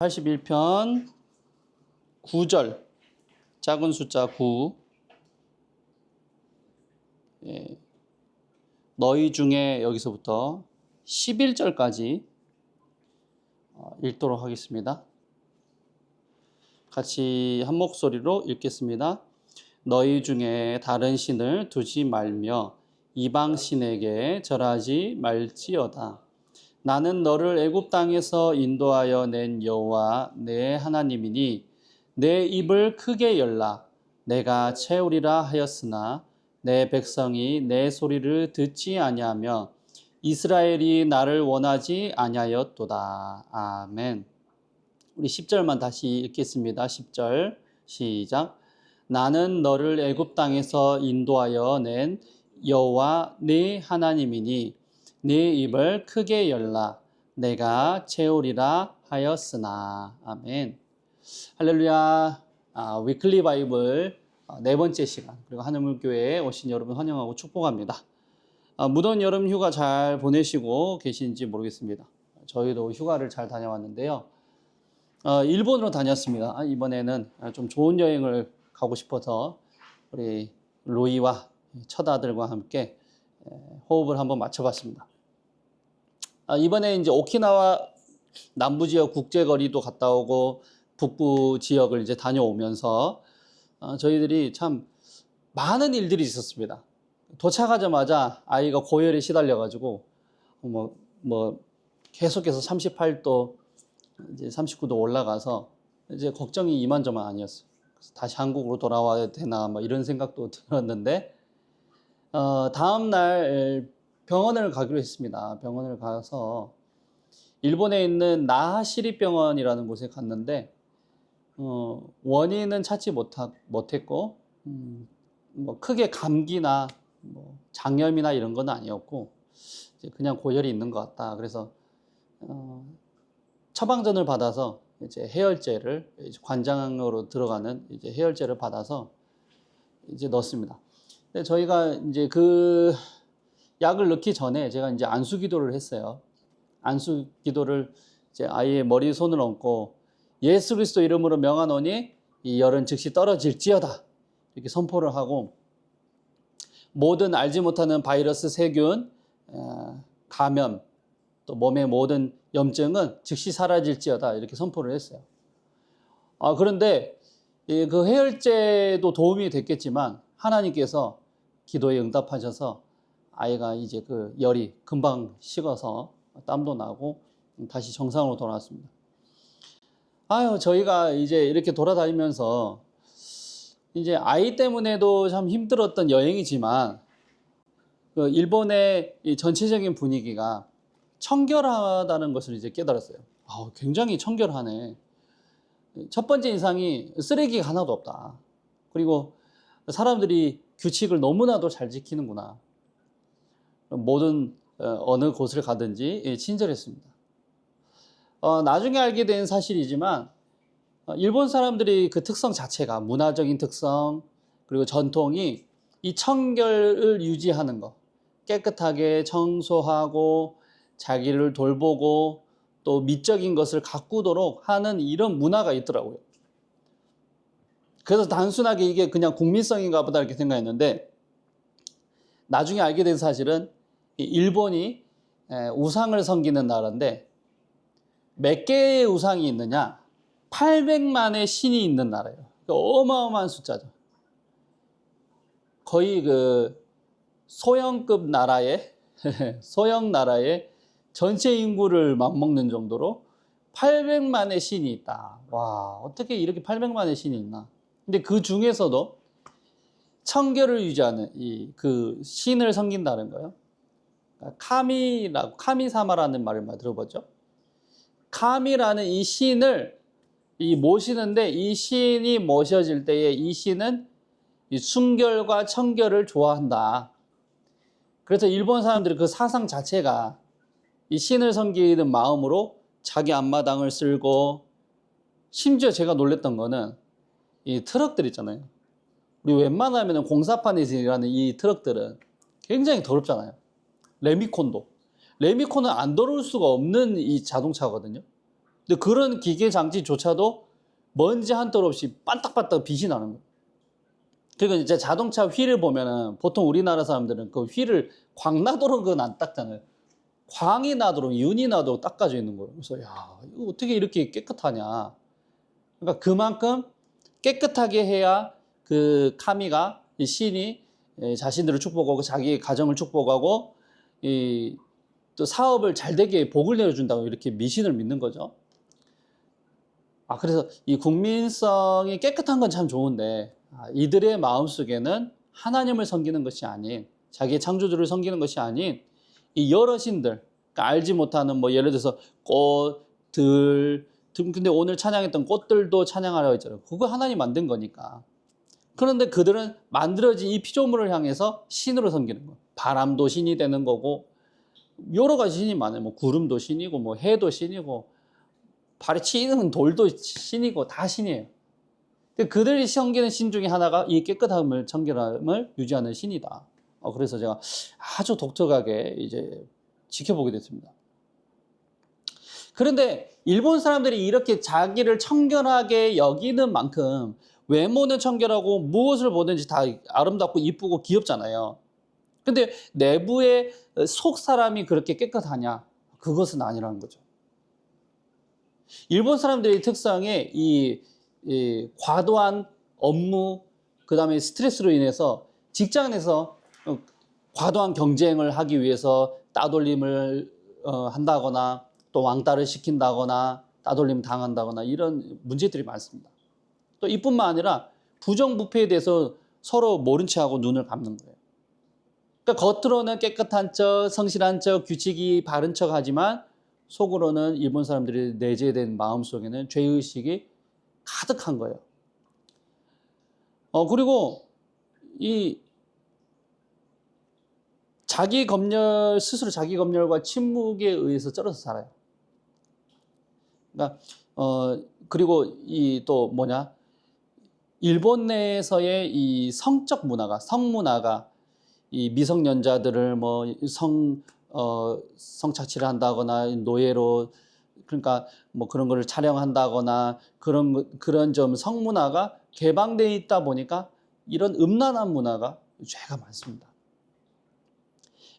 81편 9절 작은 숫자 9 너희 중에 여기서부터 11절까지 읽도록 하겠습니다. 같이 한 목소리로 읽겠습니다. 너희 중에 다른 신을 두지 말며 이방 신에게 절하지 말지어다. 나는 너를 애굽 땅에서 인도하여 낸 여호와 내 하나님이니 내 입을 크게 열라 내가 채우리라 하였으나 내 백성이 내 소리를 듣지 아니하며 이스라엘이 나를 원하지 아니하였도다. 아멘. 우리 10절만 다시 읽겠습니다. 10절 시작. 나는 너를 애굽 땅에서 인도하여 낸 여호와 네 하나님이니 네 입을 크게 열라 내가 채우리라 하였으나. 아멘. 할렐루야. 위클리 바이블 네 번째 시간, 그리고 하늘물교회에 오신 여러분 환영하고 축복합니다. 무더운 여름 휴가 잘 보내시고 계신지 모르겠습니다. 저희도 휴가를 잘 다녀왔는데요. 일본으로 다녔습니다. 이번에는 좀 좋은 여행을 가고 싶어서 우리 로이와 첫 아들과 함께 호흡을 한번 맞춰봤습니다. 이번에 이제 오키나와 남부 지역 국제거리도 갔다 오고 북부 지역을 이제 다녀오면서 저희들이 참 많은 일들이 있었습니다. 도착하자마자 아이가 고열에 시달려가지고 계속해서 38도 이제 39도 올라가서 이제 걱정이 이만저만 아니었어요. 그래서 다시 한국으로 돌아와야 되나 이런 생각도 들었는데 다음 날 병원을 가기로 했습니다. 병원을 가서 일본에 있는 나하 시립병원이라는 곳에 갔는데 원인은 찾지 못했고 크게 감기나 장염이나 이런 건 아니었고 이제 그냥 고열이 있는 것 같다. 그래서 처방전을 받아서 이제 해열제를 관장으로 들어가는 이제 해열제를 받아서 이제 넣습니다. 근데 저희가 이제 그 약을 넣기 전에 제가 이제 안수 기도를 했어요. 안수 기도를 이제 아이의 머리에 손을 얹고 예수 그리스도 이름으로 명하노니 이 열은 즉시 떨어질지어다 이렇게 선포를 하고 모든 알지 못하는 바이러스, 세균, 감염, 또 몸의 모든 염증은 즉시 사라질지어다 이렇게 선포를 했어요. 그런데 그 해열제도 도움이 됐겠지만 하나님께서 기도에 응답하셔서 아이가 이제 그 열이 금방 식어서 땀도 나고 다시 정상으로 돌아왔습니다. 저희가 이제 이렇게 돌아다니면서 이제 아이 때문에도 참 힘들었던 여행이지만 그 일본의 이 전체적인 분위기가 청결하다는 것을 이제 깨달았어요. 굉장히 청결하네. 첫 번째 인상이 쓰레기가 하나도 없다. 그리고 사람들이 규칙을 너무나도 잘 지키는구나. 모든 어느 곳을 가든지 친절했습니다. 나중에 알게 된 사실이지만 일본 사람들이 그 특성 자체가 문화적인 특성 그리고 전통이 이 청결을 유지하는 것, 깨끗하게 청소하고 자기를 돌보고 또 미적인 것을 가꾸도록 하는 이런 문화가 있더라고요. 그래서 단순하게 이게 그냥 국민성인가 보다 이렇게 생각했는데 나중에 알게 된 사실은 일본이 우상을 섬기는 나라인데 몇 개의 우상이 있느냐? 800만의 신이 있는 나라예요. 어마어마한 숫자죠. 거의 그 소형급 나라의 소형 나라의 전체 인구를 맞먹는 정도로 800만의 신이 있다. 와, 어떻게 이렇게 800만의 신이 있나? 근데 그 중에서도 청결을 유지하는 그 신을 섬긴다는 거예요. 카미사마라는 말을 많이 들어보죠. 카미라는 이 신을 모시는데 이 신이 모셔질 때에 이 신은 이 순결과 청결을 좋아한다. 그래서 일본 사람들이 그 사상 자체가 이 신을 섬기는 마음으로 자기 앞마당을 쓸고 심지어 제가 놀랬던 거는 이 트럭들 있잖아요. 우리 웬만하면 공사판에서 일하는 이 트럭들은 굉장히 더럽잖아요. 레미콘은 안 더러울 수가 없는 이 자동차거든요. 근데 그런 기계 장치조차도 먼지 한 톨 없이 반딱반딱 빛이 나는 거예요. 그리고 이제 자동차 휠을 보면은 보통 우리나라 사람들은 그 휠을 광 나도록 그건 안 닦잖아요. 광이 나도록, 윤이 나도록 닦아져 있는 거예요. 그래서 야, 이거 어떻게 이렇게 깨끗하냐. 그러니까 그만큼 깨끗하게 해야 그 카미가, 이 신이 자신들을 축복하고 자기 가정을 축복하고 또 사업을 잘 되게 복을 내려준다고 이렇게 미신을 믿는 거죠. 그래서 이 국민성이 깨끗한 건 참 좋은데 이들의 마음속에는 하나님을 섬기는 것이 아닌, 자기의 창조주를 섬기는 것이 아닌 이 여러 신들, 그러니까 알지 못하는 뭐 예를 들어서 꽃, 들, 근데 오늘 찬양했던 꽃들도 찬양하라고 했잖아요. 그거 하나님 만든 거니까. 그런데 그들은 만들어진 이 피조물을 향해서 신으로 섬기는 거예요. 바람도 신이 되는 거고 여러 가지 신이 많아요. 뭐 구름도 신이고 뭐 해도 신이고 발에 치이는 돌도 신이고 다 신이에요. 그들이 섬기는 신 중에 하나가 이 깨끗함을, 청결함을 유지하는 신이다. 그래서 제가 아주 독특하게 이제 지켜보게 됐습니다. 그런데 일본 사람들이 이렇게 자기를 청결하게 여기는 만큼 외모는 청결하고 무엇을 보든지 다 아름답고 이쁘고 귀엽잖아요. 근데 내부의 속 사람이 그렇게 깨끗하냐? 그것은 아니라는 거죠. 일본 사람들의 특성에 이 과도한 업무, 그 다음에 스트레스로 인해서 직장 내에서 과도한 경쟁을 하기 위해서 따돌림을 한다거나 또 왕따를 시킨다거나 따돌림 당한다거나 이런 문제들이 많습니다. 또 이뿐만 아니라 부정부패에 대해서 서로 모른 체하고 눈을 감는 거예요. 그러니까 겉으로는 깨끗한 척, 성실한 척, 규칙이 바른 척 하지만 속으로는 일본 사람들이 내재된 마음속에는 죄의식이 가득한 거예요. 그리고 이 자기 검열, 스스로 자기 검열과 침묵에 의해서 쩔어서 살아요. 그러니까 그리고 이 또 뭐냐, 일본 내에서의 이 성적 문화가, 성문화가 이 미성년자들을 뭐 성착취를 한다거나 노예로, 그러니까 뭐 그런 거를 촬영한다거나 그런 좀 성문화가 개방되어 있다 보니까 이런 음란한 문화가 죄가 많습니다.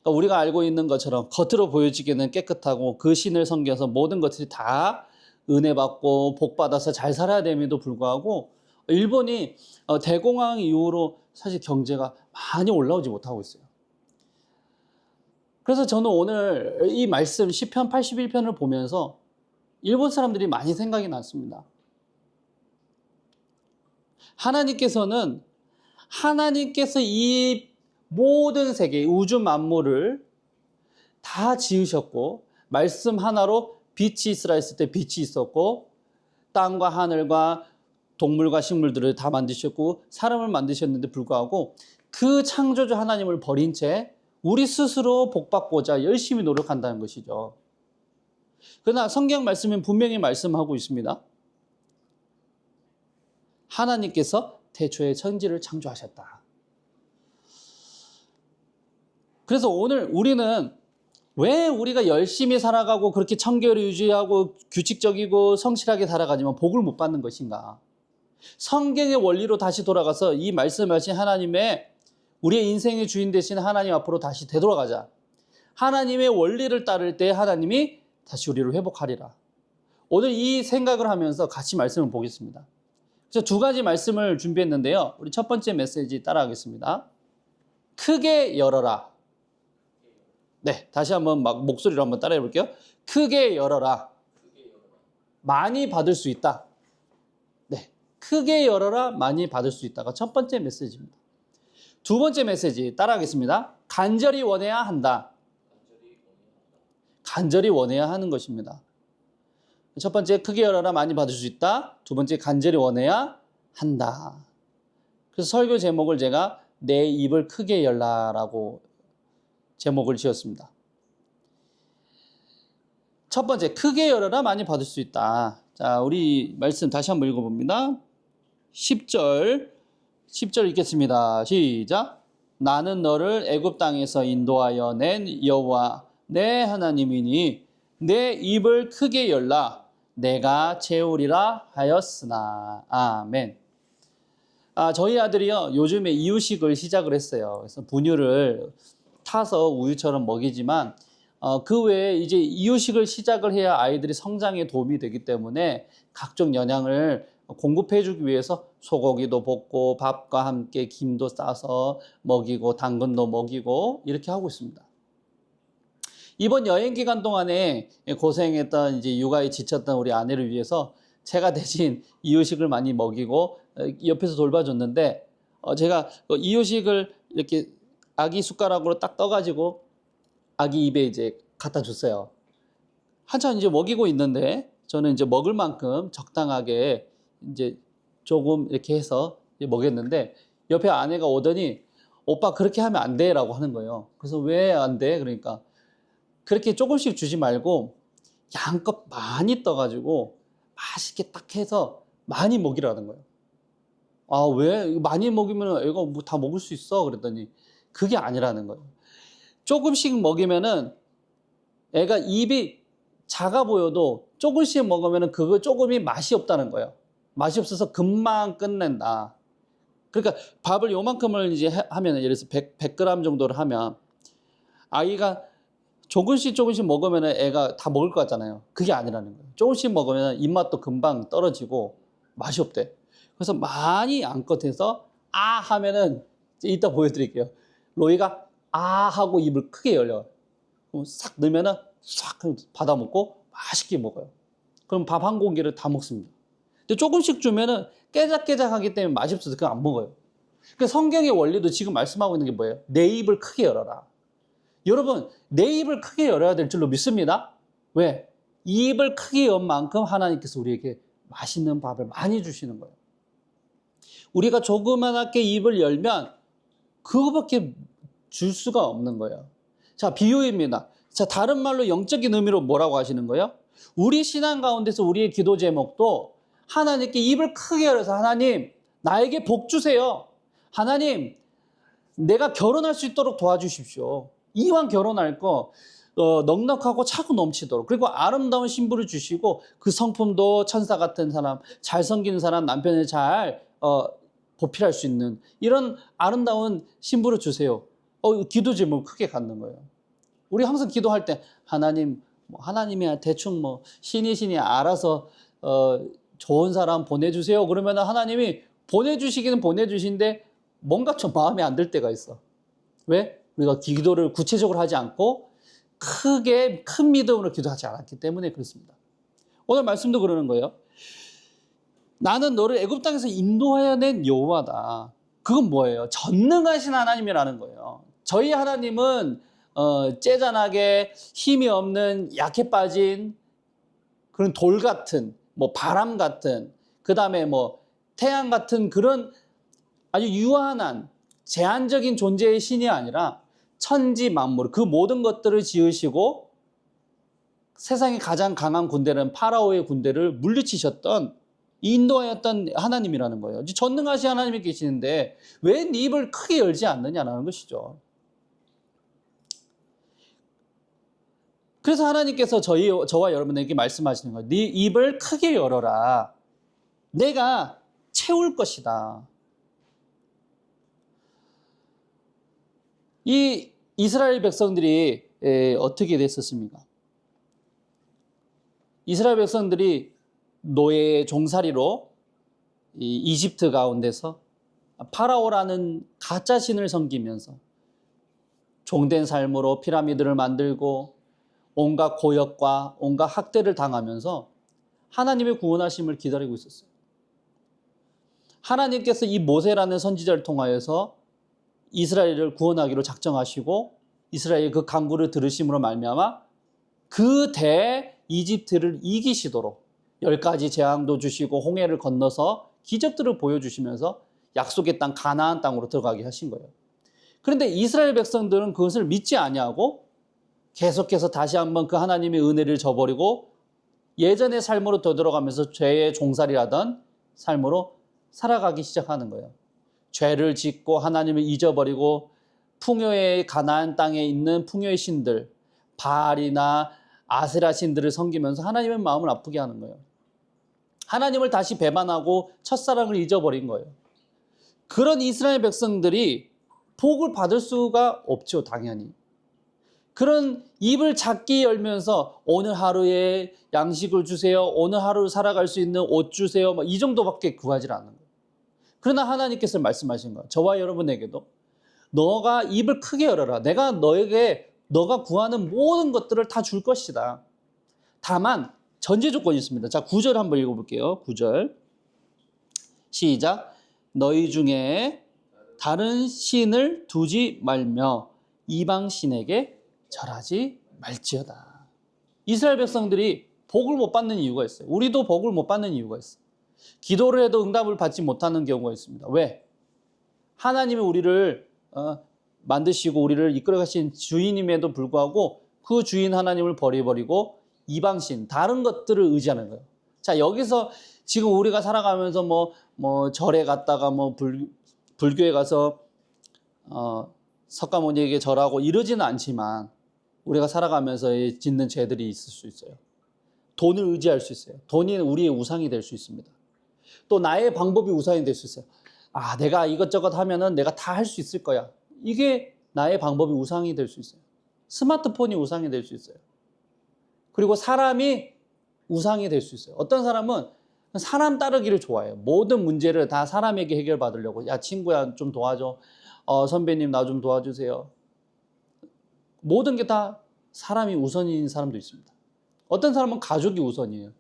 그러니까 우리가 알고 있는 것처럼 겉으로 보여지기는 깨끗하고 그 신을 섬겨서 모든 것들이 다 은혜 받고 복 받아서 잘 살아야 됨에도 불구하고 일본이 대공황 이후로 사실 경제가 많이 올라오지 못하고 있어요. 그래서 저는 오늘 이 말씀 시편 81편을 보면서 일본 사람들이 많이 생각이 났습니다. 하나님께서 이 모든 세계, 우주 만물을 다 지으셨고 말씀 하나로 빛이 있으라 했을 때 빛이 있었고 땅과 하늘과 동물과 식물들을 다 만드셨고 사람을 만드셨는데 불구하고 그 창조주 하나님을 버린 채 우리 스스로 복받고자 열심히 노력한다는 것이죠. 그러나 성경 말씀은 분명히 말씀하고 있습니다. 하나님께서 태초에 천지를 창조하셨다. 그래서 오늘 우리는 왜 우리가 열심히 살아가고 그렇게 청결을 유지하고 규칙적이고 성실하게 살아가지만 복을 못 받는 것인가? 성경의 원리로 다시 돌아가서 이 말씀하신 하나님의, 우리의 인생의 주인 되신 하나님 앞으로 다시 되돌아가자. 하나님의 원리를 따를 때 하나님이 다시 우리를 회복하리라. 오늘 이 생각을 하면서 같이 말씀을 보겠습니다. 그래서 두 가지 말씀을 준비했는데요. 우리 첫 번째 메시지 따라하겠습니다. 크게 열어라. 네, 다시 한번 목소리로 한번 따라해 볼게요. 크게 열어라. 많이 받을 수 있다. 네, 크게 열어라. 많이 받을 수 있다가 첫 번째 메시지입니다. 두 번째 메시지 따라하겠습니다. 간절히 원해야 한다. 간절히 원해야 하는 것입니다. 첫 번째, 크게 열어라. 많이 받을 수 있다. 두 번째, 간절히 원해야 한다. 그래서 설교 제목을 제가 내 입을 크게 열라라고 제목을 지었습니다. 첫 번째, 크게 열어라. 많이 받을 수 있다. 자, 우리 말씀 다시 한번 읽어봅니다. 10절 읽겠습니다. 시작. 나는 너를 애굽 땅에서 인도하여 낸 여호와 내 하나님이니 내 입을 크게 열라. 내가 채우리라 하였으나. 아멘. 저희 아들이요, 요즘에 이유식을 시작을 했어요. 그래서 분유를 타서 우유처럼 먹이지만, 그 외에 이제 이유식을 시작을 해야 아이들이 성장에 도움이 되기 때문에 각종 영양을 공급해 주기 위해서 소고기도 볶고 밥과 함께 김도 싸서 먹이고 당근도 먹이고 이렇게 하고 있습니다. 이번 여행 기간 동안에 고생했던 이제 육아에 지쳤던 우리 아내를 위해서 제가 대신 이유식을 많이 먹이고 옆에서 돌봐줬는데, 제가 이유식을 이렇게 아기 숟가락으로 딱 떠가지고 아기 입에 이제 갖다 줬어요. 한참 이제 먹이고 있는데 저는 이제 먹을 만큼 적당하게 이제 조금 이렇게 해서 먹였는데, 옆에 아내가 오더니 오빠 그렇게 하면 안 돼라고 하는 거예요. 그래서 왜 안 돼? 그러니까 그렇게 조금씩 주지 말고 양껏 많이 떠가지고 맛있게 딱 해서 많이 먹이라는 거예요. 왜? 많이 먹이면 애가 뭐 다 먹을 수 있어. 그랬더니 그게 아니라는 거예요. 조금씩 먹이면은 애가 입이 작아 보여도 조금씩 먹으면은 그거 조금이 맛이 없다는 거예요. 맛이 없어서 금방 끝낸다. 그러니까 밥을 요만큼을 이제 하면, 예를 들어서 100g 정도를 하면 아이가 조금씩 먹으면 애가 다 먹을 것 같잖아요. 그게 아니라는 거예요. 조금씩 먹으면 입맛도 금방 떨어지고 맛이 없대. 그래서 많이 양껏 해서 하면은 이따 보여드릴게요. 로이가 하고 입을 크게 열려요. 그럼 싹 넣으면은 싹 받아 먹고 맛있게 먹어요. 그럼 밥 한 공기를 다 먹습니다. 근데 조금씩 주면은 깨작깨작하기 때문에 맛이 없어서 그냥 안 먹어요. 그 성경의 원리도 지금 말씀하고 있는 게 뭐예요? 내 입을 크게 열어라. 여러분, 내 입을 크게 열어야 될 줄로 믿습니다. 왜? 이 입을 크게 연 만큼 하나님께서 우리에게 맛있는 밥을 많이 주시는 거예요. 우리가 조그맣게 입을 열면 그거밖에 줄 수가 없는 거예요. 자, 비유입니다. 자, 다른 말로 영적인 의미로 뭐라고 하시는 거예요? 우리 신앙 가운데서 우리의 기도 제목도 하나님께 입을 크게 열어서, 하나님, 나에게 복 주세요. 하나님, 내가 결혼할 수 있도록 도와주십시오. 이왕 결혼할 거 넉넉하고 차고 넘치도록, 그리고 아름다운 신부를 주시고 그 성품도 천사 같은 사람, 잘 섬기는 사람, 남편을 잘 보필할 수 있는 이런 아름다운 신부를 주세요. 기도 제목을 크게 갖는 거예요. 우리 항상 기도할 때 하나님, 하나님이 대충 신이 알아서 좋은 사람 보내주세요. 그러면 하나님이 보내주시기는 보내주신데 뭔가 좀 마음에 안 들 때가 있어. 왜? 우리가 기도를 구체적으로 하지 않고 큰 믿음으로 기도하지 않았기 때문에 그렇습니다. 오늘 말씀도 그러는 거예요. 나는 너를 애굽 땅에서 인도하여 낸 여호와다. 그건 뭐예요? 전능하신 하나님이라는 거예요. 저희 하나님은 째잔하게 힘이 없는, 약해 빠진 그런 돌 같은, 바람 같은, 그 다음에 태양 같은 그런 아주 유한한 제한적인 존재의 신이 아니라 천지 만물, 그 모든 것들을 지으시고 세상에 가장 강한 군대는 파라오의 군대를 물리치셨던, 인도하였던 하나님이라는 거예요. 전능하신 하나님이 계시는데 왜 네 입을 크게 열지 않느냐는 것이죠. 그래서 하나님께서 저와 여러분에게 말씀하시는 거예요. 네 입을 크게 열어라. 내가 채울 것이다. 이 이스라엘 백성들이 어떻게 됐었습니까? 이스라엘 백성들이 노예의 종살이로 이집트 가운데서 파라오라는 가짜 신을 섬기면서 종된 삶으로 피라미드를 만들고 온갖 고역과 온갖 학대를 당하면서 하나님의 구원하심을 기다리고 있었어요. 하나님께서 이 모세라는 선지자를 통하여서 이스라엘을 구원하기로 작정하시고 이스라엘의 그 간구를 들으심으로 말미암아 그 대 이집트를 이기시도록 10가지 재앙도 주시고 홍해를 건너서 기적들을 보여주시면서 약속의 땅 가나안 땅으로 들어가게 하신 거예요. 그런데 이스라엘 백성들은 그것을 믿지 아니하고 계속해서 다시 한번 그 하나님의 은혜를 저버리고 예전의 삶으로 되돌아가면서 죄의 종살이라던 삶으로 살아가기 시작하는 거예요. 죄를 짓고 하나님을 잊어버리고 풍요의 가나안 땅에 있는 풍요의 신들, 바알이나 아세라 신들을 섬기면서 하나님의 마음을 아프게 하는 거예요. 하나님을 다시 배반하고 첫사랑을 잊어버린 거예요. 그런 이스라엘 백성들이 복을 받을 수가 없죠, 당연히. 그런 입을 작게 열면서 오늘 하루에 양식을 주세요, 오늘 하루 살아갈 수 있는 옷 주세요, 이 정도밖에 구하지 않는 거예요. 그러나 하나님께서 말씀하신 거예요. 저와 여러분에게도 너가 입을 크게 열어라. 내가 너에게 너가 구하는 모든 것들을 다 줄 것이다. 다만 전제 조건이 있습니다. 자, 9절 한번 읽어볼게요. 9절 시작. 너희 중에 다른 신을 두지 말며 이방 신에게 절하지 말지어다. 이스라엘 백성들이 복을 못 받는 이유가 있어요. 우리도 복을 못 받는 이유가 있어요. 기도를 해도 응답을 받지 못하는 경우가 있습니다. 왜? 하나님이 우리를 만드시고 우리를 이끌어 가신 주인임에도 불구하고 그 주인 하나님을 버려버리고 이방신, 다른 것들을 의지하는 거예요. 자, 여기서 지금 우리가 살아가면서 뭐 절에 갔다가 불교에 가서 석가모니에게 절하고 이러지는 않지만 우리가 살아가면서 짓는 죄들이 있을 수 있어요. 돈을 의지할 수 있어요. 돈이 우리의 우상이 될 수 있습니다. 또 나의 방법이 우상이 될 수 있어요. 아, 내가 이것저것 하면은 내가 다 할 수 있을 거야. 이게 나의 방법이 우상이 될 수 있어요. 스마트폰이 우상이 될 수 있어요. 그리고 사람이 우상이 될 수 있어요. 어떤 사람은 사람 따르기를 좋아해요. 모든 문제를 다 사람에게 해결받으려고. 야, 친구야, 좀 도와줘. 선배님, 나 좀 도와주세요. 모든 게 다 사람이 우선인 사람도 있습니다. 어떤 사람은 가족이 우선이에요.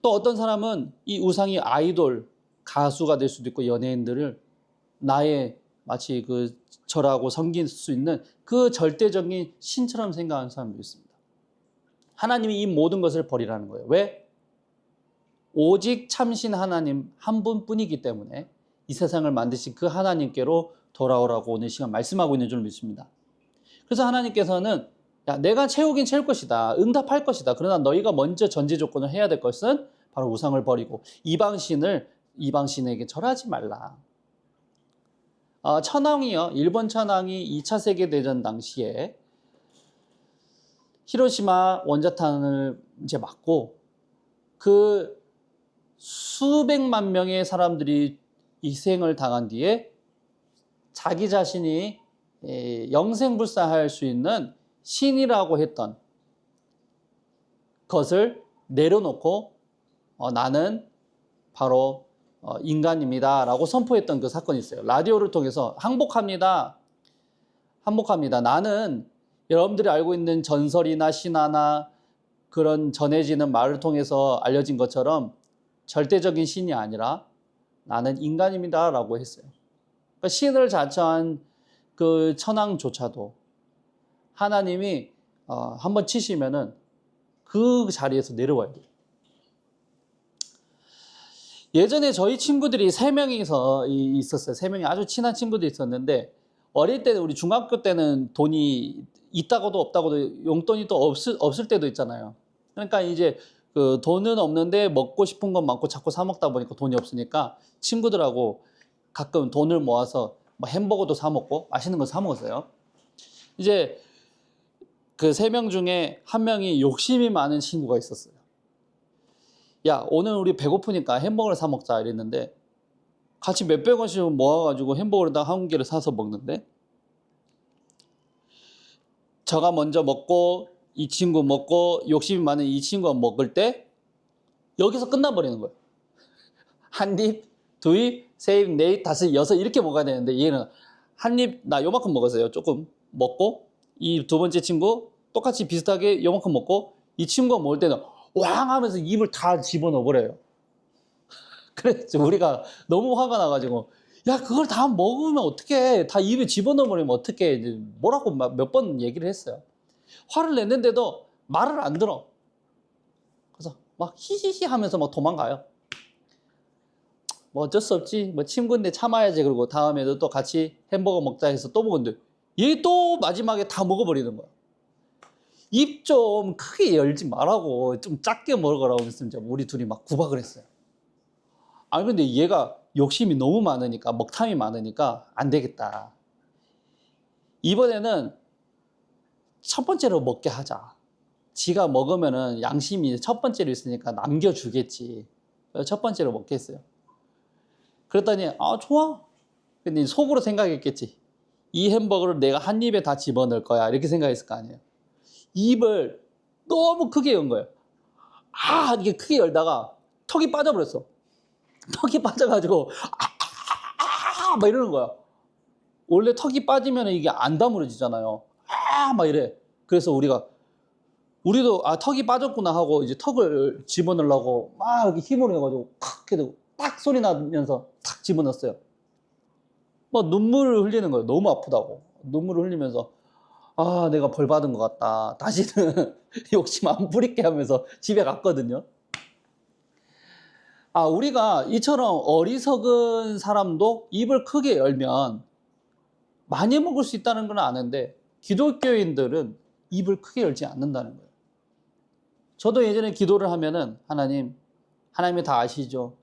또 어떤 사람은 이 우상이 아이돌, 가수가 될 수도 있고 연예인들을 나의 마치 그 절하고 섬길 수 있는 그 절대적인 신처럼 생각하는 사람도 있습니다. 하나님이 이 모든 것을 버리라는 거예요. 왜? 오직 참신 하나님 한 분뿐이기 때문에 이 세상을 만드신 그 하나님께로 돌아오라고 오늘 시간 말씀하고 있는 줄 믿습니다. 그래서 하나님께서는 야, 내가 채우긴 채울 것이다. 응답할 것이다. 그러나 너희가 먼저 전제 조건을 해야 될 것은 바로 우상을 버리고 이방신에게 절하지 말라. 천황이요. 일본 천황이 2차 세계대전 당시에 히로시마 원자탄을 이제 맞고 그 수백만 명의 사람들이 희생을 당한 뒤에 자기 자신이 영생불사할 수 있는 신이라고 했던 것을 내려놓고 나는 바로 인간입니다 라고 선포했던 그 사건이 있어요. 라디오를 통해서 항복합니다. 나는 여러분들이 알고 있는 전설이나 신화나 그런 전해지는 말을 통해서 알려진 것처럼 절대적인 신이 아니라 나는 인간입니다 라고 했어요. 그러니까 신을 자처한 그 천황조차도 하나님이 한번 치시면은 그 자리에서 내려와야 돼요. 예전에 저희 친구들이 3명이서 있었어요. 3명이 아주 친한 친구들이 있었는데 어릴 때는 우리 중학교 때는 돈이 있다고도 없다고도 용돈이 또 없을 때도 있잖아요. 그러니까 이제 그 돈은 없는데 먹고 싶은 건 많고 자꾸 사 먹다 보니까 돈이 없으니까 친구들하고 가끔 돈을 모아서 뭐 햄버거도 사 먹고 맛있는 거 사 먹었어요. 이제 그 3명 중에 한 명이 욕심이 많은 친구가 있었어요. 야, 오늘 우리 배고프니까 햄버거를 사 먹자 이랬는데 같이 몇백 원씩 모아가지고 햄버거를 딱 한 개를 사서 먹는데 저가 먼저 먹고 이 친구 먹고 욕심이 많은 이 친구가 먹을 때 여기서 끝나버리는 거예요. 한 입, 두 입, 세 입, 네 입, 다섯, 여섯 이렇게 먹어야 되는데 얘는 한 입, 나 요만큼 먹었어요. 조금 먹고 이 두 번째 친구 똑같이 비슷하게 요만큼 먹고 이 친구가 먹을 때는 왕 하면서 입을 다 집어넣어버려요. 그래서 우리가 너무 화가 나가지고 야, 그걸 다 먹으면 어떡해. 다 입에 집어넣어버리면 어떡해. 뭐라고 몇 번 얘기를 했어요. 화를 냈는데도 말을 안 들어. 그래서 막 히히히 하면서 막 도망가요. 뭐 어쩔 수 없지. 뭐 친구인데 참아야지. 그러고 다음에도 또 같이 햄버거 먹자 해서 또 먹었는데 얘 또 마지막에 다 먹어버리는 거야. 입 좀 크게 열지 말라고 좀 작게 먹으라고 했으면 우리 둘이 막 구박을 했어요. 아니 근데 얘가 욕심이 너무 많으니까 먹탐이 많으니까 안 되겠다. 이번에는 첫 번째로 먹게 하자. 지가 먹으면은 양심이 첫 번째로 있으니까 남겨주겠지. 그래서 첫 번째로 먹겠어요. 그랬더니 아 좋아. 근데 속으로 생각했겠지. 이 햄버거를 내가 한 입에 다 집어넣을 거야. 이렇게 생각했을 거 아니에요. 입을 너무 크게 연 거예요. 아 이게 크게 열다가 턱이 빠져버렸어. 턱이 빠져가지고 막 이러는 거야. 원래 턱이 빠지면 이게 안 다물어지잖아요. 막 이래. 그래서 우리도 턱이 빠졌구나 하고 이제 턱을 집어넣으려고 막 이렇게 힘을 내가지고 탁 해도 딱 소리 나면서 탁 집어넣었어요. 막 눈물을 흘리는 거예요. 너무 아프다고. 눈물을 흘리면서 내가 벌 받은 것 같다. 다시는 욕심 안 부릴게 하면서 집에 갔거든요. 우리가 이처럼 어리석은 사람도 입을 크게 열면 많이 먹을 수 있다는 건 아는데 기독교인들은 입을 크게 열지 않는다는 거예요. 저도 예전에 기도를 하면은 하나님이 다 아시죠?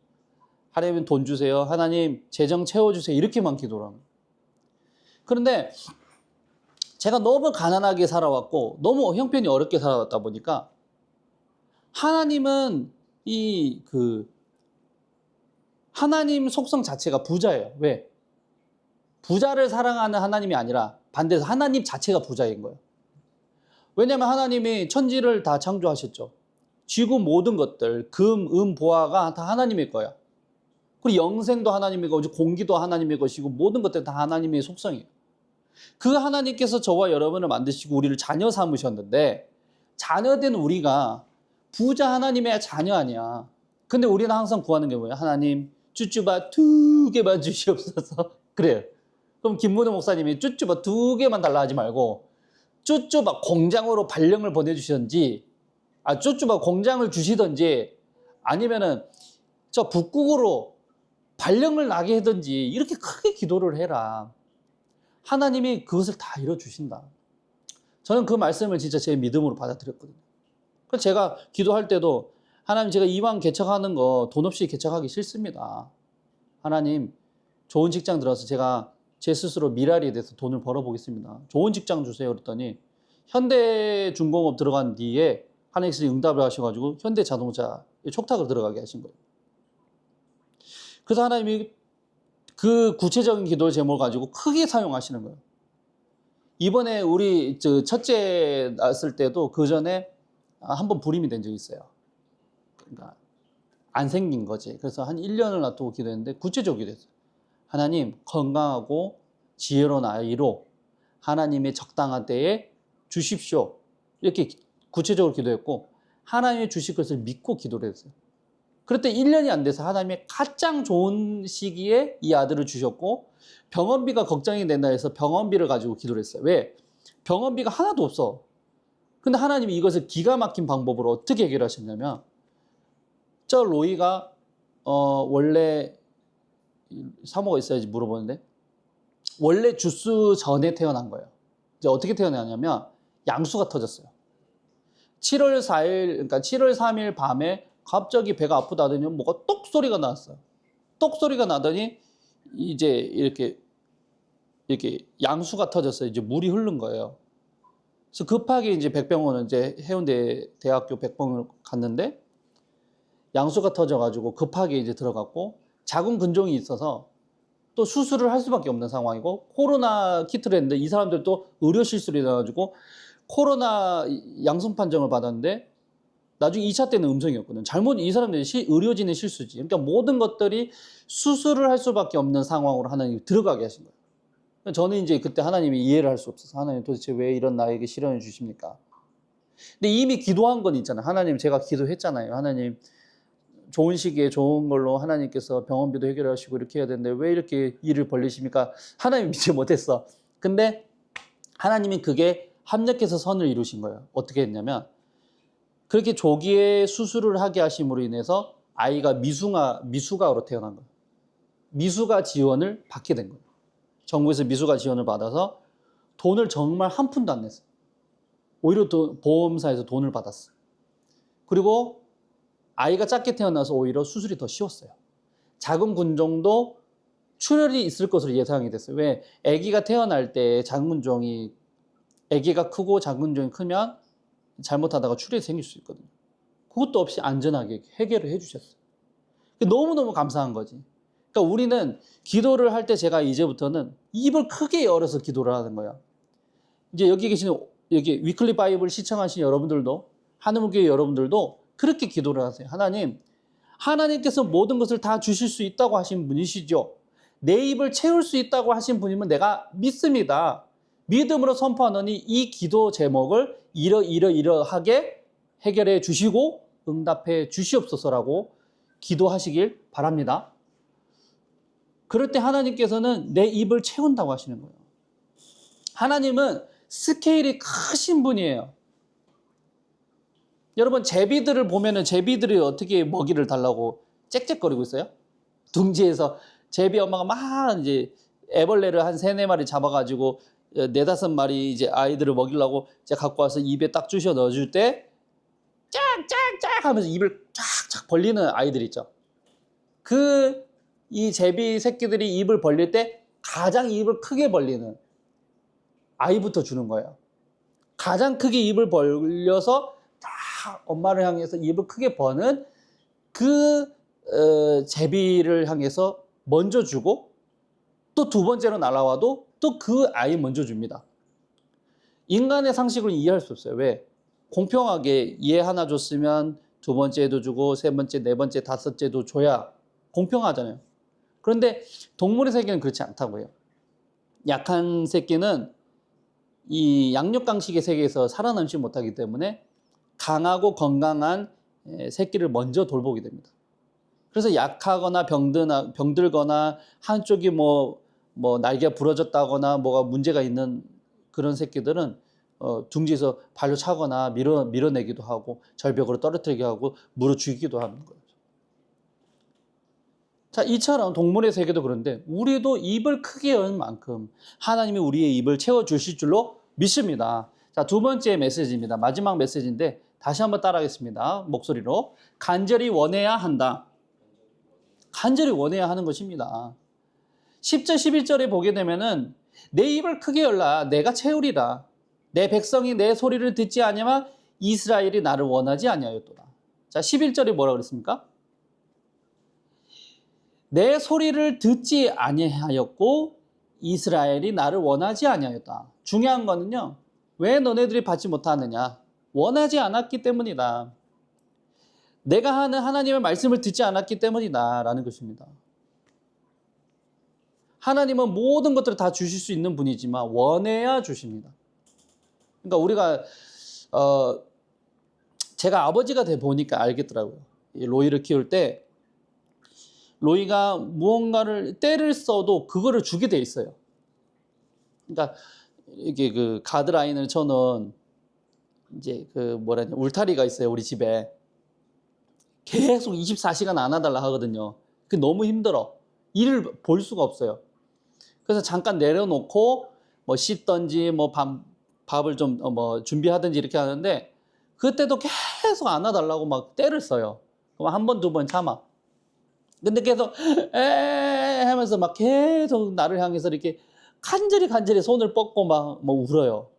하나님 돈 주세요. 하나님 재정 채워주세요. 이렇게만 기도를 합니다. 그런데 제가 너무 가난하게 살아왔고 너무 형편이 어렵게 살아왔다 보니까 하나님은 하나님 속성 자체가 부자예요. 왜? 부자를 사랑하는 하나님이 아니라 반대로 하나님 자체가 부자인 거예요. 왜냐하면 하나님이 천지를 다 창조하셨죠. 지구 모든 것들, 금, 은, 보화가 다 하나님의 거야. 그리고 영생도 하나님의 거고 공기도 하나님의 것이고 모든 것들 다 하나님의 속성이에요. 그 하나님께서 저와 여러분을 만드시고 우리를 자녀 삼으셨는데 자녀된 우리가 부자 하나님의 자녀 아니야. 근데 우리는 항상 구하는 게 뭐예요? 하나님 쭈쭈바 2개만 주시옵소서. 그래요. 그럼 김문호 목사님이 쭈쭈바 2개만 달라 하지 말고 쭈쭈바 공장으로 발령을 보내주시든지 쭈쭈바 공장을 주시든지 아니면은 저 북극으로 발령을 나게 하든지 이렇게 크게 기도를 해라. 하나님이 그것을 다 이뤄주신다. 저는 그 말씀을 진짜 제 믿음으로 받아들였거든요. 그래서 제가 기도할 때도 하나님 제가 이왕 개척하는 거 돈 없이 개척하기 싫습니다. 하나님 좋은 직장 들어서 제가 제 스스로 미라리에 대해서 돈을 벌어보겠습니다. 좋은 직장 주세요. 그랬더니 현대중공업 들어간 뒤에 하나님께서 응답을 하셔가지고 현대자동차에 촉탁을 들어가게 하신 거예요. 그래서 하나님이 그 구체적인 기도의 제목을 가지고 크게 사용하시는 거예요. 이번에 우리 첫째 낳았을 때도 그 전에 한번 불임이 된 적이 있어요. 그러니까 안 생긴 거지. 그래서 한 1년을 놔두고 기도했는데 구체적으로 기도했어요. 하나님 건강하고 지혜로운 아이로 하나님의 적당한 때에 주십시오. 이렇게 구체적으로 기도했고 하나님의 주실 것을 믿고 기도를 했어요. 그랬더니 1년이 안 돼서 하나님의 가장 좋은 시기에 이 아들을 주셨고 병원비가 걱정이 된다 해서 병원비를 가지고 기도를 했어요. 왜? 병원비가 하나도 없어. 근데 하나님이 이것을 기가 막힌 방법으로 어떻게 해결하셨냐면 저 로이가 원래 사모가 있어야지 물어보는데 원래 주스 전에 태어난 거예요. 이제 어떻게 태어나냐면 양수가 터졌어요. 7월 4일 그러니까 7월 3일 밤에 갑자기 배가 아프다더니 뭐가 똑 소리가 나왔어요. 똑 소리가 나더니 이제 이렇게 양수가 터졌어요. 이제 물이 흐른 거예요. 그래서 급하게 이제 백병원은 이제 해운대 대학교 백병원을 갔는데 양수가 터져가지고 급하게 이제 들어갔고 자궁 근종이 있어서 또 수술을 할 수밖에 없는 상황이고 코로나 키트를 했는데 이 사람들도 의료 실수로 인해가지고 코로나 양성 판정을 받았는데 나중에 2차 때는 음성이었거든. 잘못 이 사람들이 의료진의 실수지. 그러니까 모든 것들이 수술을 할 수밖에 없는 상황으로 하나님이 들어가게 하신 거예요. 저는 이제 그때 하나님이 이해를 할 수 없어서 하나님 도대체 왜 이런 나에게 시련을 주십니까? 근데 이미 기도한 건 있잖아요. 하나님 제가 기도했잖아요. 하나님 좋은 시기에 좋은 걸로 하나님께서 병원비도 해결하시고 이렇게 해야 되는데 왜 이렇게 일을 벌리십니까? 하나님 믿지 못했어. 근데 하나님이 그게 합력해서 선을 이루신 거예요. 어떻게 했냐면 그렇게 조기에 수술을 하게 하심으로 인해서 아이가 미숙아로 태어난 거예요. 미숙아 지원을 받게 된 거예요. 정부에서 미숙아 지원을 받아서 돈을 정말 한 푼도 안 냈어요. 오히려 보험사에서 돈을 받았어요. 그리고 아이가 작게 태어나서 오히려 수술이 더 쉬웠어요. 자궁 근종도 출혈이 있을 것으로 예상이 됐어요. 왜? 아기가 태어날 때 자궁 근종이 아기가 크고 자궁 근종이 크면 잘못하다가 출혈이 생길 수 있거든요. 그것도 없이 안전하게 해결을 해주셨어요. 너무너무 감사한 거지. 그러니까 우리는 기도를 할 때 제가 이제부터는 입을 크게 열어서 기도를 하는 거야. 이제 여기 계시는 여기 위클리 바이블 시청하신 여러분들도 하늘문교회 여러분들도 그렇게 기도를 하세요. 하나님께서 모든 것을 다 주실 수 있다고 하신 분이시죠. 내 입을 채울 수 있다고 하신 분이면 내가 믿습니다. 믿음으로 선포하노니 이 기도 제목을 이러하게 해결해 주시고 응답해 주시옵소서라고 기도하시길 바랍니다. 그럴 때 하나님께서는 내 입을 채운다고 하시는 거예요. 하나님은 스케일이 크신 분이에요. 여러분 제비들을 보면은 제비들이 어떻게 먹이를 달라고 짹짹거리고 있어요? 둥지에서 제비 엄마가 막 이제 애벌레를 한 3-4마리 잡아가지고 4-5마리 이제 아이들을 먹이려고 이제 갖고 와서 입에 딱 주셔 넣어줄 때 짝짝짝 하면서 입을 쫙쫙 벌리는 아이들 있죠. 이 제비 새끼들이 입을 벌릴 때 가장 입을 크게 벌리는 아이부터 주는 거예요. 가장 크게 입을 벌려서 다 엄마를 향해서 입을 크게 버는 제비를 향해서 먼저 주고 또 2번째로 날아와도 또 그 아이 먼저 줍니다. 인간의 상식으로 이해할 수 없어요. 왜? 공평하게 얘 하나 줬으면 2번째도 주고 3번째, 4번째, 5째도 줘야 공평하잖아요. 그런데 동물의 세계는 그렇지 않다고요. 약한 새끼는 이 양육강식의 세계에서 살아남지 못하기 때문에 강하고 건강한 새끼를 먼저 돌보게 됩니다. 그래서 약하거나 병들거나 한쪽이 뭐 날개가 부러졌다거나 뭐가 문제가 있는 그런 새끼들은 둥지에서 발로 차거나 밀어내기도 하고 절벽으로 떨어뜨리기도 하고 물어 죽이기도 하는 거예요. 자, 이처럼 동물의 세계도 그런데 우리도 입을 크게 여는 만큼 하나님이 우리의 입을 채워주실 줄로 믿습니다. 자, 2번째 메시지입니다. 마지막 메시지인데 다시 한번 따라하겠습니다. 목소리로. 간절히 원해야 한다. 간절히 원해야 하는 것입니다. 10절 11절에 보게 되면은 내 입을 크게 열라 내가 채우리라. 내 백성이 내 소리를 듣지 아니하면 이스라엘이 나를 원하지 아니하였도다. 자, 11절에 뭐라고 그랬습니까? 내 소리를 듣지 아니하였고 이스라엘이 나를 원하지 아니하였다. 중요한 거는요. 왜 너네들이 받지 못하느냐? 원하지 않았기 때문이다. 내가 하는 하나님의 말씀을 듣지 않았기 때문이다 라는 것입니다. 하나님은 모든 것들을 다 주실 수 있는 분이지만 원해야 주십니다. 그러니까 우리가 제가 아버지가 돼 보니까 알겠더라고요. 로이를 키울 때 로이가 무언가를 때를 써도 그거를 주게 돼 있어요. 그러니까 이게 그 가드라인을 쳐놓은 이제 울타리가 있어요. 우리 집에 계속 24시간 안아달라 하거든요. 그게 너무 힘들어. 일을 볼 수가 없어요. 그래서 잠깐 내려놓고 뭐 씻던지 뭐 밥을 좀 준비하든지 이렇게 하는데 그때도 계속 안아달라고 막 때를 써요. 그럼 1번, 2번 참아. 근데 계속 하면서 막 계속 나를 향해서 이렇게 간절히 손을 뻗고 막 울어요.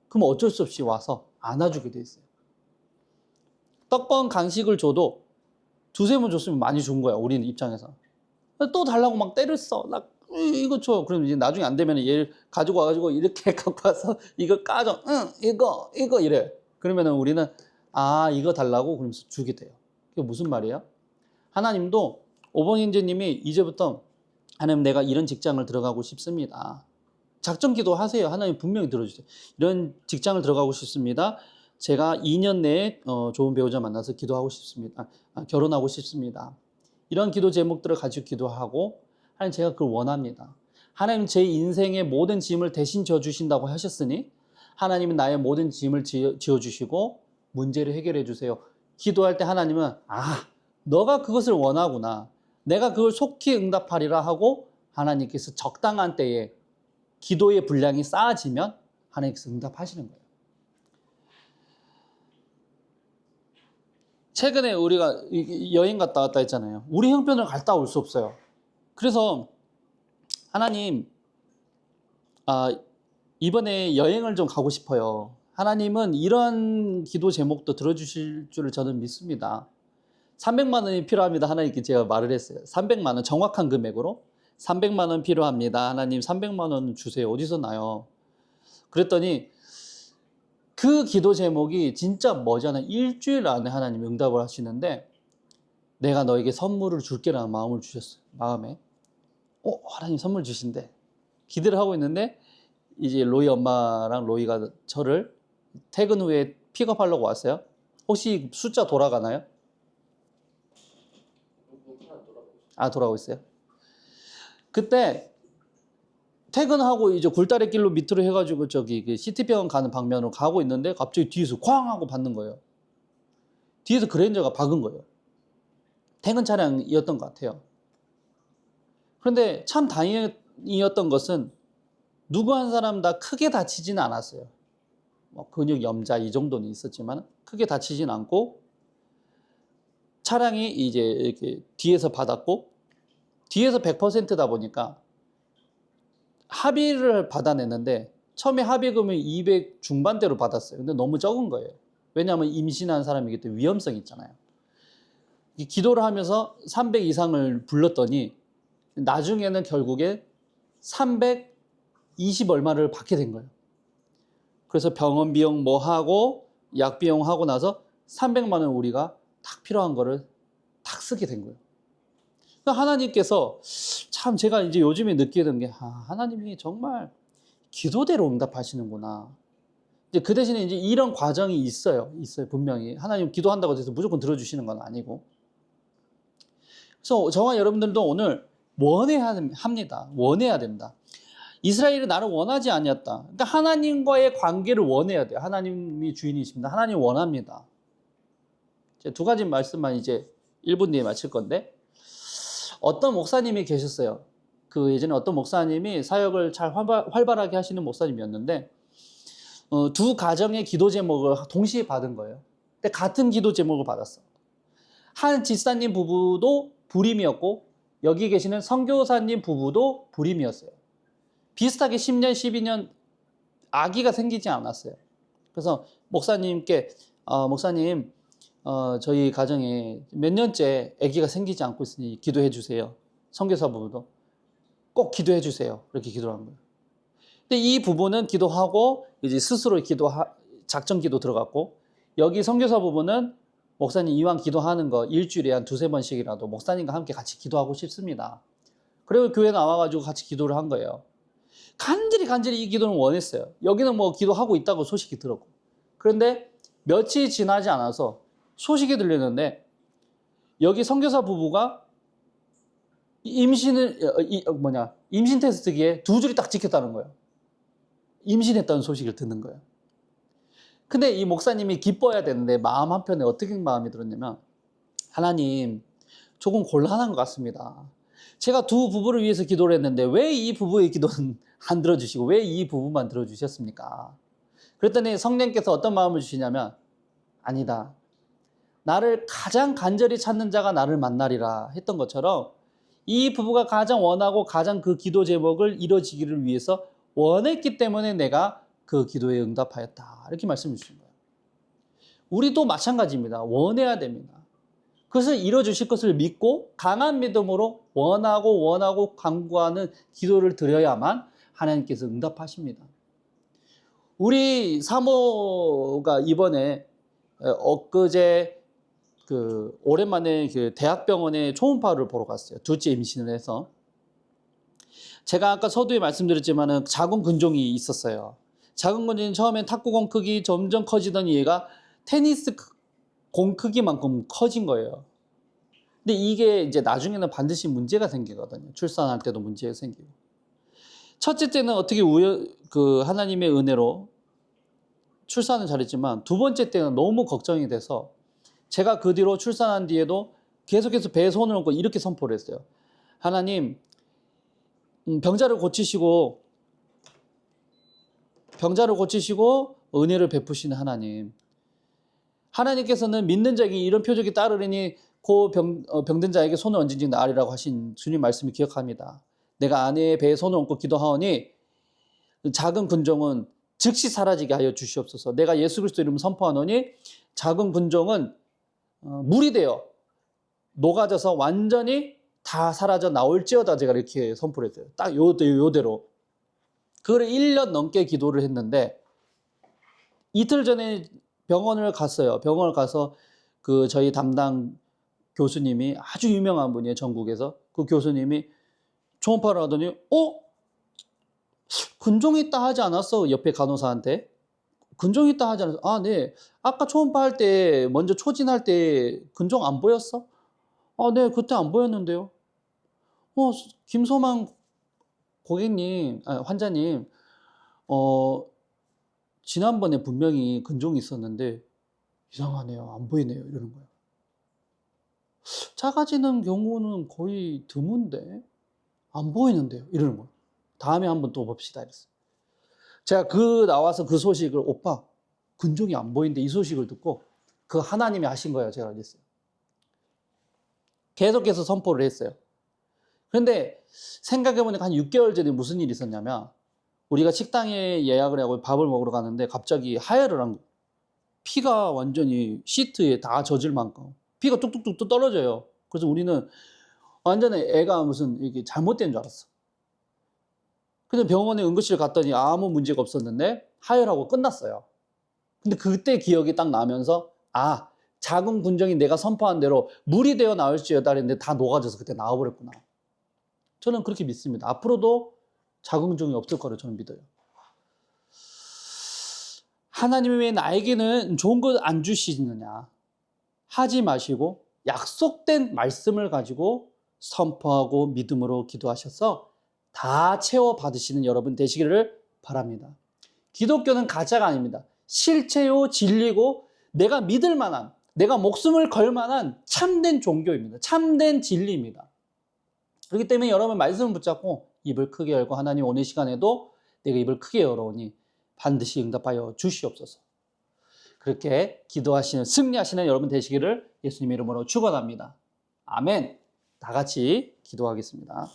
그럼 어쩔 수 없이 와서 안아주게 돼 있어요. 떡번 간식을 줘도 2-3번 줬으면 많이 준 거야. 우리는 입장에서. 또 달라고 막 때를 써. 나 이거 줘. 그럼 이제 나중에 안 되면 얘를 가지고 와가지고 이렇게 갖고 와서 이거 까줘. 이거 이래. 그러면은 우리는 이거 달라고 그러면서 주게 돼요. 그게 무슨 말이에요? 하나님도 오봉행제님이 이제부터 하나님 내가 이런 직장을 들어가고 싶습니다. 작정 기도하세요. 하나님 분명히 들어주세요. 이런 직장을 들어가고 싶습니다. 제가 2년 내에 좋은 배우자 만나서 기도하고 싶습니다. 결혼하고 싶습니다. 이런 기도 제목들을 가지고 기도하고 하나님 제가 그걸 원합니다. 하나님 제 인생의 모든 짐을 대신 져주신다고 하셨으니 하나님은 나의 모든 짐을 지어주시고 문제를 해결해 주세요. 기도할 때 하나님은 너가 그것을 원하구나. 내가 그걸 속히 응답하리라 하고 하나님께서 적당한 때에 기도의 분량이 쌓아지면 하나님께서 응답하시는 거예요. 최근에 우리가 여행 갔다 왔다 했잖아요. 우리 형편을 갔다 올 수 없어요. 그래서 하나님 이번에 여행을 좀 가고 싶어요. 하나님은 이런 기도 제목도 들어주실 줄을 저는 믿습니다. 300만 원이 필요합니다. 하나님께 제가 말을 했어요. 300만 원, 정확한 금액으로 300만 원 필요합니다. 하나님 300만 원 주세요. 어디서 나요? 그랬더니 그 기도 제목이 진짜 머지않은 일주일 안에 하나님 응답을 하시는데, 내가 너에게 선물을 줄게라는 마음을 주셨어요. 마음에. 하나님 선물 주신대. 기대를 하고 있는데, 이제 로이 엄마랑 로이가 저를 퇴근 후에 픽업하려고 왔어요. 혹시 숫자 돌아가나요? 돌아가고 있어요. 그때 퇴근하고 이제 굴다리 길로 밑으로 해가지고 저기 그 시티병원 가는 방면으로 가고 있는데, 갑자기 뒤에서 쾅 하고 받는 거예요. 뒤에서 그랜저가 박은 거예요. 퇴근 차량이었던 것 같아요. 그런데 참 다행이었던 것은 누구 한 사람 다 크게 다치지는 않았어요. 뭐 근육 염자 이 정도는 있었지만 크게 다치진 않고, 차량이 이제 이렇게 뒤에서 받았고, 뒤에서 100%다 보니까 합의를 받아냈는데, 처음에 합의금을 200 중반대로 받았어요. 근데 너무 적은 거예요. 왜냐하면 임신한 사람이기 때문에 위험성이 있잖아요. 기도를 하면서 300 이상을 불렀더니 나중에는 결국에 320 얼마를 받게 된 거예요. 그래서 병원 비용 뭐 하고 약 비용 하고 나서 300만 원 우리가 딱 필요한 거를 딱 쓰게 된 거예요. 그러니까 하나님께서 참, 제가 이제 요즘에 느끼는 게, 하나님이 정말 기도대로 응답하시는구나. 이제 그 대신에 이제 이런 과정이 있어요. 분명히. 하나님 기도한다고 해서 무조건 들어주시는 건 아니고. 그래서 저와 여러분들도 오늘 원해야 합니다. 원해야 됩니다. 이스라엘이 나를 원하지 아니었다. 그러니까 하나님과의 관계를 원해야 돼요. 하나님이 주인이십니다. 하나님 원합니다. 두 가지 말씀만 이제 1분 뒤에 마칠 건데, 어떤 목사님이 계셨어요. 그 예전에 어떤 목사님이 사역을 잘 활발하게 하시는 목사님이었는데, 두 가정의 기도 제목을 동시에 받은 거예요. 근데 같은 기도 제목을 받았어. 한 집사님 부부도 불임이었고, 여기 계시는 선교사님 부부도 불임이었어요. 비슷하게 10년, 12년 아기가 생기지 않았어요. 그래서 목사님께, 목사님, 저희 가정에 몇 년째 아기가 생기지 않고 있으니 기도해 주세요. 선교사 부부도 꼭 기도해 주세요. 이렇게 기도를 한 거예요. 근데 이 부부는 기도하고 이제 스스로 작전 기도 들어갔고, 여기 선교사 부부는 목사님 이왕 기도하는 거 일주일에 한 2-3번씩이라도 목사님과 함께 같이 기도하고 싶습니다. 그리고 교회 나와가지고 같이 기도를 한 거예요. 간절히 이 기도는 원했어요. 여기는 뭐 기도하고 있다고 소식이 들었고. 그런데 며칠 지나지 않아서 소식이 들리는데, 여기 선교사 부부가 임신 테스트기에 2줄이 딱 찍혔다는 거예요. 임신했다는 소식을 듣는 거예요. 근데 이 목사님이 기뻐야 되는데 마음 한편에 어떻게 마음이 들었냐면, 하나님, 조금 곤란한 것 같습니다. 제가 두 부부를 위해서 기도를 했는데 왜 이 부부의 기도는 안 들어주시고 왜 이 부부만 들어주셨습니까? 그랬더니 성령께서 어떤 마음을 주시냐면, 아니다. 나를 가장 간절히 찾는 자가 나를 만나리라 했던 것처럼, 이 부부가 가장 원하고 가장 그 기도 제목을 이루어지기를 위해서 원했기 때문에 내가 그 기도에 응답하였다. 이렇게 말씀해 주신 거예요. 우리도 마찬가지입니다. 원해야 됩니다. 그것을 이루어주실 것을 믿고 강한 믿음으로 원하고 간구하는 기도를 드려야만 하나님께서 응답하십니다. 우리 사모가 이번에 엊그제 오랜만에 그 대학병원에 초음파를 보러 갔어요. 둘째 임신을 해서. 제가 아까 서두에 말씀드렸지만 자궁 근종이 있었어요. 자궁 근종이 처음엔 탁구공 크기 점점 커지더니 얘가 테니스 공 크기만큼 커진 거예요. 근데 이게 이제 나중에는 반드시 문제가 생기거든요. 출산할 때도 문제가 생기고. 첫째 때는 어떻게 하나님의 은혜로 출산을 잘했지만, 두 번째 때는 너무 걱정이 돼서 제가 그 뒤로 출산한 뒤에도 계속해서 배에 손을 얹고 이렇게 선포를 했어요. 하나님, 병자를 고치시고 은혜를 베푸시는 하나님. 하나님께서는 믿는 자에게 이런 표적이 따르리니 그 병든 자에게 손을 얹은즉 나으리라고 하신 주님 말씀을 기억합니다. 내가 아내의 배에 손을 얹고 기도하오니 작은 근종은 즉시 사라지게 하여 주시옵소서. 내가 예수 그리스도 이름 선포하노니 작은 군종은 물이 되어 녹아져서 완전히 다 사라져 나올지어다. 제가 이렇게 선포를 했어요. 딱 요대로. 그걸 1년 넘게 기도를 했는데 이틀 전에 병원을 갔어요. 병원을 가서 그 저희 담당 교수님이 아주 유명한 분이에요. 전국에서. 그 교수님이 초음파를 하더니 근종이 있다 하지 않았어? 옆에 간호사한테. 근종이 있다 하지 않았어? 아, 네. 아까 초음파 할 때 먼저 초진할 때 근종 안 보였어? 아, 네. 그때 안 보였는데요. 김소망 고객님, 환자님, 지난번에 분명히 근종이 있었는데 이상하네요. 안 보이네요. 이러는 거예요. 작아지는 경우는 거의 드문데 안 보이는데요. 이러는 거예요. 다음에 한번 또 봅시다. 이랬어요. 제가 나와서 그 소식을 오빠 근종이 안 보이는데 이 소식을 듣고 그 하나님이 하신 거예요. 제가 알겠어요. 계속해서 선포를 했어요. 그런데 생각해보니까 한 6개월 전에 무슨 일이 있었냐면 우리가 식당에 예약을 하고 밥을 먹으러 가는데 갑자기 하혈을 한 거예요. 피가 완전히 시트에 다 젖을 만큼 피가 뚝뚝뚝 떨어져요. 그래서 우리는 완전히 애가 무슨 이게 잘못된 줄 알았어. 근데 병원에 응급실 갔더니 아무 문제가 없었는데 하혈하고 끝났어요. 근데 그때 기억이 딱 나면서 작은 군종이 내가 선포한 대로 물이 되어 나올지어다 했는데 다 녹아져서 그때 나와버렸구나. 저는 그렇게 믿습니다. 앞으로도 작은 군종이 없을 거라고 저는 믿어요. 하나님이 왜 나에게는 좋은 것 안 주시느냐 하지 마시고 약속된 말씀을 가지고 선포하고 믿음으로 기도하셔서 다 채워 받으시는 여러분 되시기를 바랍니다. 기독교는 가짜가 아닙니다. 실체요 진리고 내가 믿을 만한, 내가 목숨을 걸 만한 참된 종교입니다. 참된 진리입니다. 그렇기 때문에 여러분 말씀을 붙잡고 입을 크게 열고 하나님 오늘 시간에도 내가 입을 크게 열어오니 반드시 응답하여 주시옵소서. 그렇게 기도하시는 승리하시는 여러분 되시기를 예수님 이름으로 축원합니다. 아멘. 다 같이 기도하겠습니다.